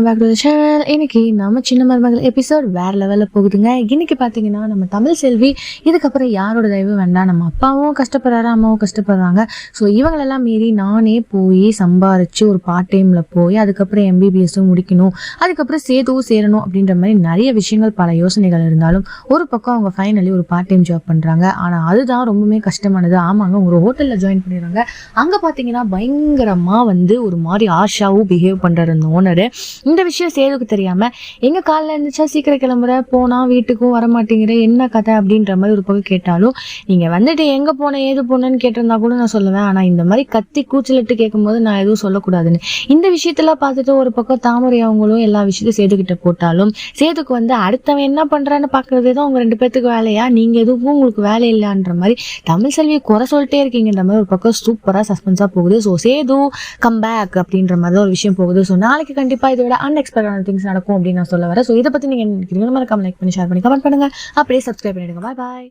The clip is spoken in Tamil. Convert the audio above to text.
Welcome back to the channel. இன்னைக்கு நம்ம சின்ன மருமகள் எபிசோட் வேற லெவலில் போகுதுங்க. இன்னைக்கு பார்த்தீங்கன்னா நம்ம தமிழ் செல்வி இதுக்கப்புறம் யாரோட தயவு வேண்டாம், நம்ம அப்பாவும் கஷ்டப்படுறாரு, அம்மாவும் கஷ்டப்படுறாங்க. ஸோ இவங்களெல்லாம் மீறி நானே போய் சம்பாரிச்சு ஒரு பார்ட் டைமில் போய் அதுக்கப்புறம் எம்பிபிஎஸும் முடிக்கணும், அதுக்கப்புறம் சேதுவும் சேரணும் அப்படின்ற மாதிரி நிறைய விஷயங்கள் பல யோசனைகள் இருந்தாலும் ஒரு பக்கம் அவங்க ஃபைனலி ஒரு பார்ட் டைம் ஜாப் பண்ணுறாங்க. ஆனால் அதுதான் ரொம்பவுமே கஷ்டமானது. ஆமாங்க, ஒரு ஹோட்டலில் ஜாயின் பண்ணிடுறாங்க. அங்கே பார்த்தீங்கன்னா பயங்கரமாக ஒரு மாதிரி ஆஷாவும் பிஹேவ் பண்ணுறாரு அந்த ஓனரு. இந்த விஷயம் சேதுக்கு தெரியாம எங்க காலில் இருந்துச்சா சீக்கிரம் கிளம்புற, போனா வீட்டுக்கும் வரமாட்டேங்கிற, என்ன கதை அப்படின்ற மாதிரி ஒரு பக்கம் கேட்டாலும், நீங்க வந்துட்டு எங்க போன ஏது போனன்னு கேட்டிருந்தா கூட நான் சொல்லுவேன். ஆனா இந்த மாதிரி கத்தி கூச்சலிட்டு கேட்கும்போது நான் எதுவும் சொல்லக்கூடாதுன்னு இந்த விஷயத்துல பார்த்துட்டு ஒரு பக்கம் தாமரை அவங்களும் எல்லா விஷயத்தையும் சேதுக்கிட்ட போட்டாலும், சேதுக்கு அடுத்தவன் என்ன பண்றான்னு பாக்குறதே தான் உங்க ரெண்டு பேத்துக்கு வேலையா, நீங்க எதுவும் உங்களுக்கு வேலை இல்லைன்ற மாதிரி தமிழ் செல்வியை குறை சொல்லிட்டே இருக்கீங்கன்ற மாதிரி ஒரு பக்கம் சூப்பரா சஸ்பென்ஸா போகுது. ஸோ சேது கம் பேக் அப்படின்ற மாதிரி ஒரு விஷயம் போகுது. ஸோ நாளைக்கு கண்டிப்பா இதை விட அன்எக்ஸ்பெக்டடான திங்ஸ் நடக்கும் அப்படின்னு நான் சொல்ல வரேன். ஸோ இதை பத்தி நீங்க நினைக்கிறீங்க, மறக்காம லைக் பண்ணி ஷேர் பண்ணி கமெண்ட் பண்ணுங்க, அப்படியே சப்ஸ்கிரைப் பண்ணிடுங்க. பாய் பாய்.